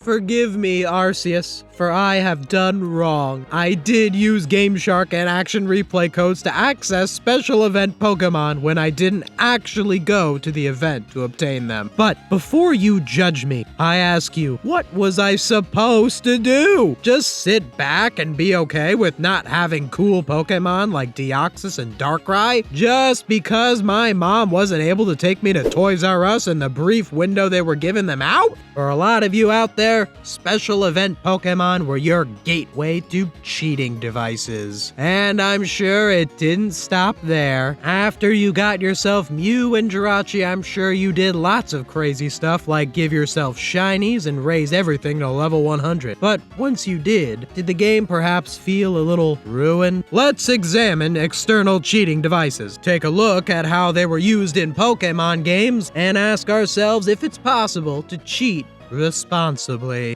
Forgive me, Arceus, for I have done wrong. I did use Game Shark and Action Replay codes to access special event Pokémon when I didn't actually go to the event to obtain them. But before you judge me, I ask you, what was I supposed to do? Just sit back and be okay with not having cool Pokémon like Deoxys and Darkrai? Just because my mom wasn't able to take me to Toys R Us in the brief window they were giving them out? For a lot of you out there, special event Pokémon were your gateway to cheating devices. And I'm sure it didn't stop there. After you got yourself Mew and Jirachi, I'm sure you did lots of crazy stuff like give yourself shinies and raise everything to level 100. But once you did the game perhaps feel a little ruined? Let's examine external cheating devices. Take a look at how they were used in Pokémon games and ask ourselves if it's possible to cheat responsibly.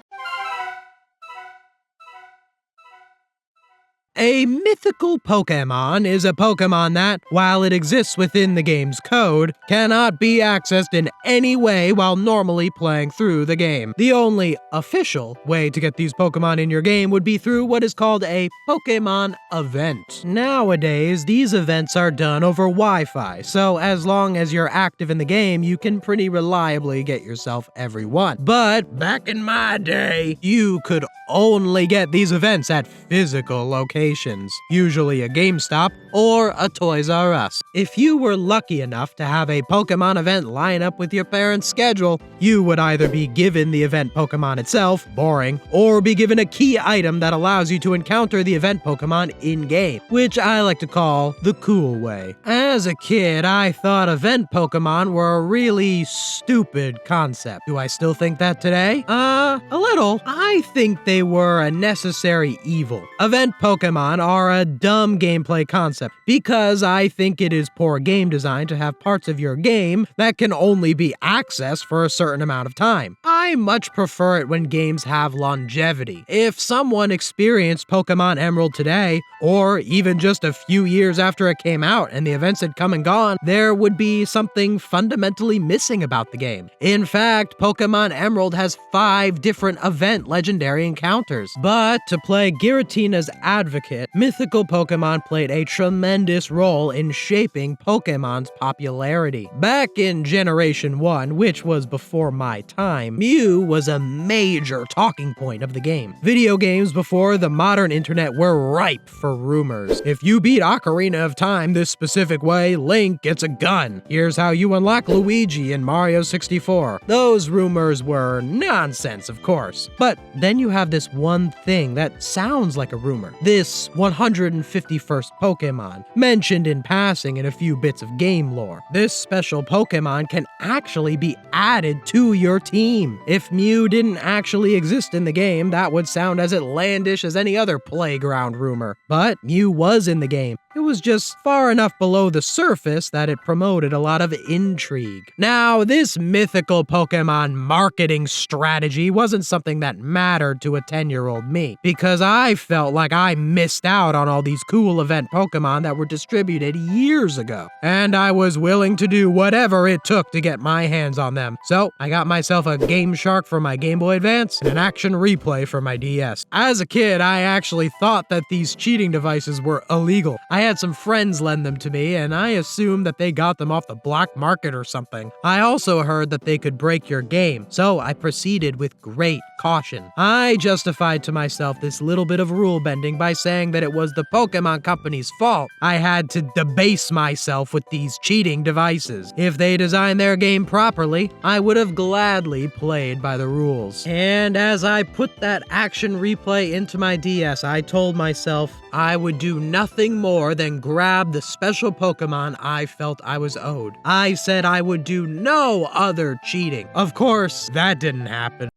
A mythical Pokémon is a Pokémon that, while it exists within the game's code, cannot be accessed in any way while normally playing through the game. The only official way to get these Pokémon in your game would be through what is called a Pokémon event. Nowadays, these events are done over Wi-Fi, so as long as you're active in the game, you can pretty reliably get yourself every one. But back in my day, you could only get these events at physical locations, usually a GameStop or a Toys R Us. If you were lucky enough to have a Pokémon event line up with your parents' schedule, you would either be given the event Pokémon itself, boring, or be given a key item that allows you to encounter the event Pokémon in-game, which I like to call the cool way. As a kid, I thought event Pokémon were a really stupid concept. Do I still think that today? A little. I think they were a necessary evil. Event Pokémon are a dumb gameplay concept because I think it is poor game design to have parts of your game that can only be accessed for a certain amount of time. I much prefer it when games have longevity. If someone experienced Pokémon Emerald today, or even just a few years after it came out and the events had come and gone, there would be something fundamentally missing about the game. In fact, Pokémon Emerald has 5 different event legendary encounters. But to play Giratina's advocate, mythical Pokémon played a tremendous role in shaping Pokémon's popularity. Back in Generation 1, which was before my time, Mew was a major talking point of the game. Video games before the modern internet were ripe for rumors. If you beat Ocarina of Time this specific way, Link gets a gun. Here's how you unlock Luigi in Mario 64. Those rumors were nonsense, of course. But then you have this one thing that sounds like a rumor. This 151st Pokémon, mentioned in passing in a few bits of game lore. This special Pokémon can actually be added to your team. If Mew didn't actually exist in the game, that would sound as outlandish as any other playground rumor. But Mew was in the game. It was just far enough below the surface that it promoted a lot of intrigue. Now, this mythical Pokémon marketing strategy wasn't something that mattered to a 10-year-old me, because I felt like I missed out on all these cool event Pokémon that were distributed years ago, and I was willing to do whatever it took to get my hands on them. So, I got myself a Game Shark for my Game Boy Advance and an Action Replay for my DS. As a kid, I actually thought that these cheating devices were illegal. I had some friends lend them to me, and I assumed that they got them off the black market or something. I also heard that they could break your game, so I proceeded with great caution. I justified to myself this little bit of rule bending by saying that it was the Pokémon Company's fault. I had to debase myself with these cheating devices. If they designed their game properly, I would have gladly played by the rules. And as I put that Action Replay into my DS, I told myself I would do nothing more than grab the special Pokémon I felt I was owed. I said I would do no other cheating. Of course, that didn't happen.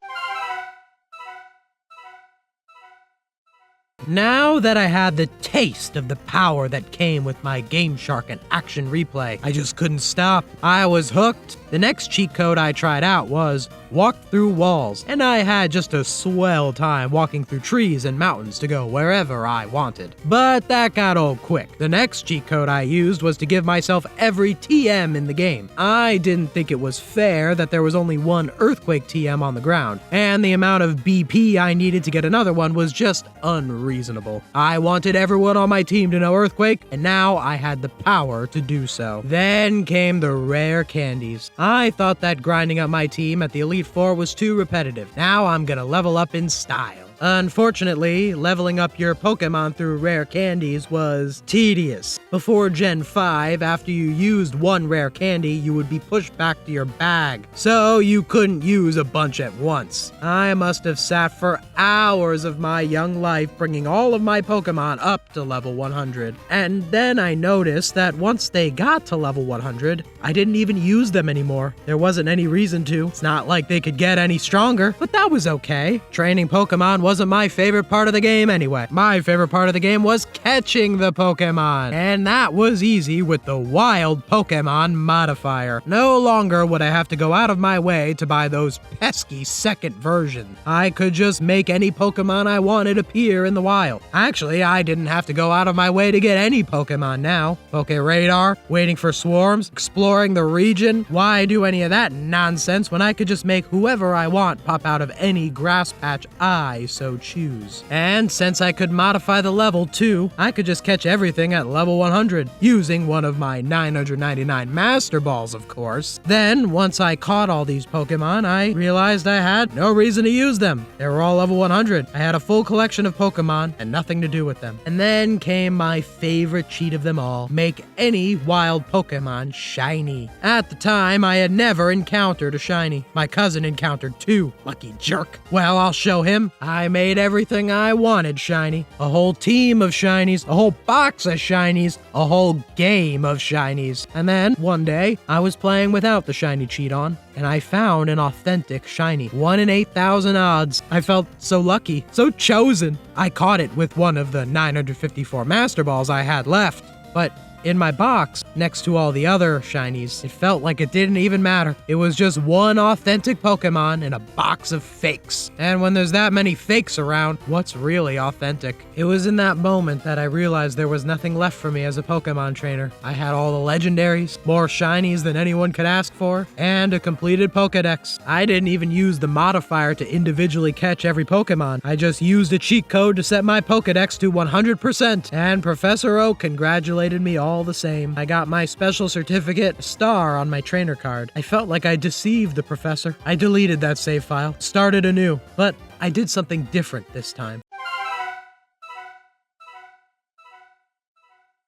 Now that I had the taste of the power that came with my Game Shark and Action Replay, I just couldn't stop. I was hooked. The next cheat code I tried out was walked through walls, and I had just a swell time walking through trees and mountains to go wherever I wanted. But that got old quick. The next cheat code I used was to give myself every TM in the game. I didn't think it was fair that there was only one earthquake TM on the ground, and the amount of BP I needed to get another one was just unreasonable. I wanted everyone on my team to know earthquake, and now I had the power to do so. Then came the rare candies. I thought that grinding up my team at the Elite Four was too repetitive. Now I'm gonna level up in style. Unfortunately, leveling up your Pokémon through rare candies was tedious. Before Gen 5, after you used one rare candy, you would be pushed back to your bag, so you couldn't use a bunch at once. I must have sat for hours of my young life bringing all of my Pokémon up to level 100. And then I noticed that once they got to level 100, I didn't even use them anymore. There wasn't any reason to. It's not like they could get any stronger, but that was okay. Training Pokémon wasn't my favorite part of the game anyway. My favorite part of the game was catching the Pokémon, and that was easy with the Wild Pokémon modifier. No longer would I have to go out of my way to buy those pesky second versions. I could just make any Pokémon I wanted appear in the wild. Actually, I didn't have to go out of my way to get any Pokémon now. Pokéradar, waiting for swarms, exploring the region. Why do any of that nonsense when I could just make whoever I want pop out of any grass patch I so choose? And since I could modify the level too, I could just catch everything at level 100, using one of my 999 Master Balls, of course. Then, once I caught all these Pokemon, I realized I had no reason to use them. They were all level 100. I had a full collection of Pokemon and nothing to do with them. And then came my favorite cheat of them all: make any wild Pokemon shiny. At the time, I had never encountered a shiny. My cousin encountered two. Lucky jerk. Well, I'll show him. I made everything I wanted shiny. A whole team of shinies, a whole box of shinies, a whole game of shinies. And then, one day, I was playing without the shiny cheat on, and I found an authentic shiny. 1 in 8,000 odds. I felt so lucky, so chosen. I caught it with one of the 954 Master Balls I had left. But in my box, next to all the other shinies, it felt like it didn't even matter. It was just one authentic Pokemon in a box of fakes. And when there's that many fakes around, what's really authentic? It was in that moment that I realized there was nothing left for me as a Pokemon trainer. I had all the legendaries, more shinies than anyone could ask for, and a completed Pokedex. I didn't even use the modifier to individually catch every Pokemon. I just used a cheat code to set my Pokedex to 100%, and Professor Oak congratulated me all the same. I got my special certificate star on my trainer card. I felt like I deceived the professor. I deleted that save file, started anew, but I did something different this time.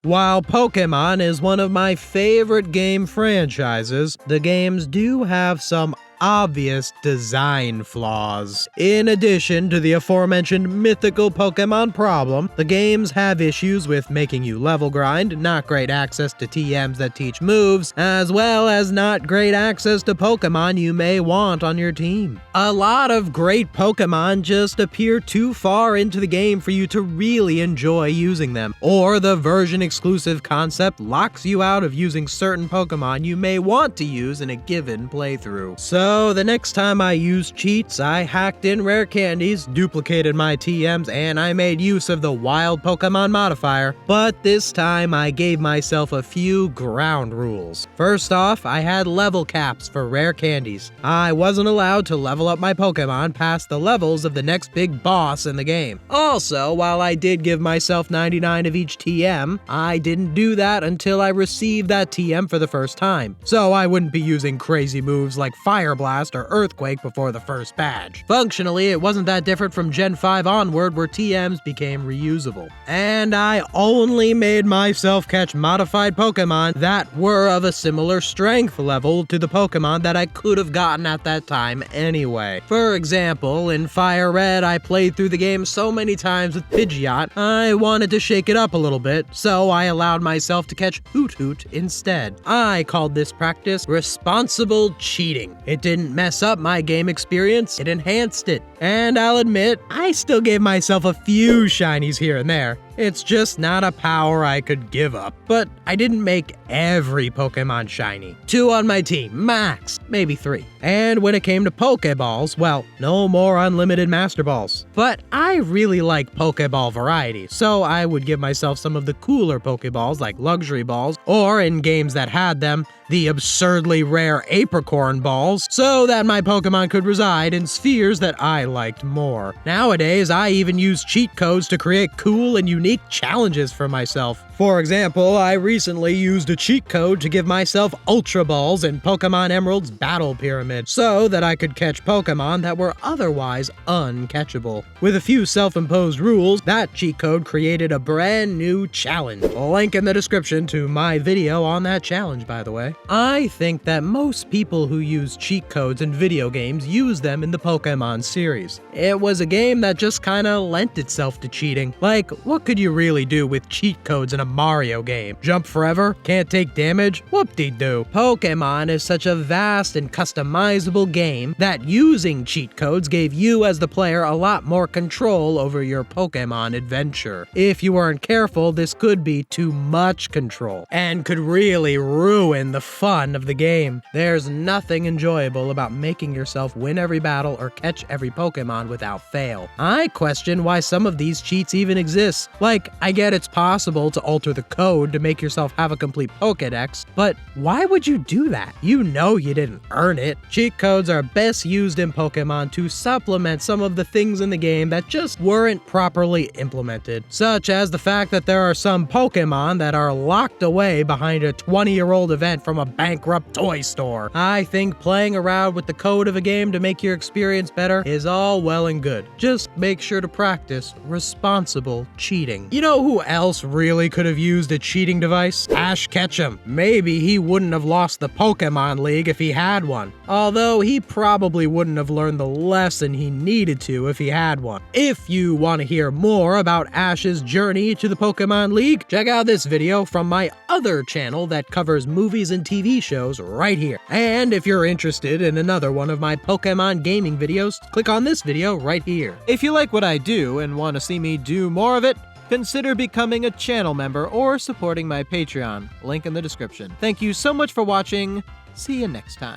While Pokémon is one of my favorite game franchises, the games do have some obvious design flaws. In addition to the aforementioned mythical Pokemon problem, the games have issues with making you level grind, not great access to TMs that teach moves, as well as not great access to Pokemon you may want on your team. A lot of great Pokemon just appear too far into the game for you to really enjoy using them, or the version exclusive concept locks you out of using certain Pokemon you may want to use in a given playthrough. So the next time I used cheats, I hacked in rare candies, duplicated my TMs, and I made use of the Wild Pokemon modifier, but this time I gave myself a few ground rules. First off, I had level caps for rare candies. I wasn't allowed to level up my Pokemon past the levels of the next big boss in the game. Also, while I did give myself 99 of each TM, I didn't do that until I received that TM for the first time, so I wouldn't be using crazy moves like Fire Blast or Earthquake before the first badge. Functionally, it wasn't that different from Gen 5 onward, where TMs became reusable. And I only made myself catch modified Pokemon that were of a similar strength level to the Pokemon that I could have gotten at that time anyway. For example, in Fire Red, I played through the game so many times with Pidgeot, I wanted to shake it up a little bit, so I allowed myself to catch Hoot Hoot instead. I called this practice responsible cheating. It didn't mess up my game experience, it enhanced it. And I'll admit, I still gave myself a few shinies here and there. It's just not a power I could give up. But I didn't make every Pokemon shiny. 2 on my team, max, maybe 3. And when it came to Pokeballs, well, no more unlimited Master Balls. But I really like Pokeball variety, so I would give myself some of the cooler Pokeballs like Luxury Balls, or in games that had them, the absurdly rare Apricorn Balls, so that my Pokemon could reside in spheres that I liked more. Nowadays, I even use cheat codes to create cool and unique challenges for myself. For example, I recently used a cheat code to give myself Ultra Balls in Pokemon Emerald's Battle Pyramid, so that I could catch Pokemon that were otherwise uncatchable. With a few self-imposed rules, that cheat code created a brand new challenge. Link in the description to my video on that challenge, by the way. I think that most people who use cheat codes in video games use them in the Pokemon series. It was a game that just kinda lent itself to cheating. Like, what could you really do with cheat codes in a Mario game? Jump forever? Can't take damage? Whoop-de-doo. Pokemon is such a vast and customizable game that using cheat codes gave you as the player a lot more control over your Pokemon adventure. If you weren't careful, this could be too much control, and could really ruin the fun of the game. There's nothing enjoyable about making yourself win every battle or catch every Pokemon without fail. I question why some of these cheats even exist. Like, I get it's possible to alter the code to make yourself have a complete Pokédex, but why would you do that? You know you didn't earn it. Cheat codes are best used in Pokemon to supplement some of the things in the game that just weren't properly implemented, such as the fact that there are some Pokemon that are locked away behind a 20-year-old event from a bankrupt toy store. I think playing around with the code of a game to make your experience better is all well and good. Just make sure to practice responsible cheating. You know who else really could have used a cheating device? Ash Ketchum. Maybe he wouldn't have lost the Pokemon League if he had one. Although he probably wouldn't have learned the lesson he needed to if he had one. If you want to hear more about Ash's journey to the Pokemon League, check out this video from my other channel that covers movies and TV shows right here. And if you're interested in another one of my Pokemon gaming videos, click on this video right here. If you like what I do and want to see me do more of it, consider becoming a channel member or supporting my Patreon. Link in the description. Thank you so much for watching. See you next time.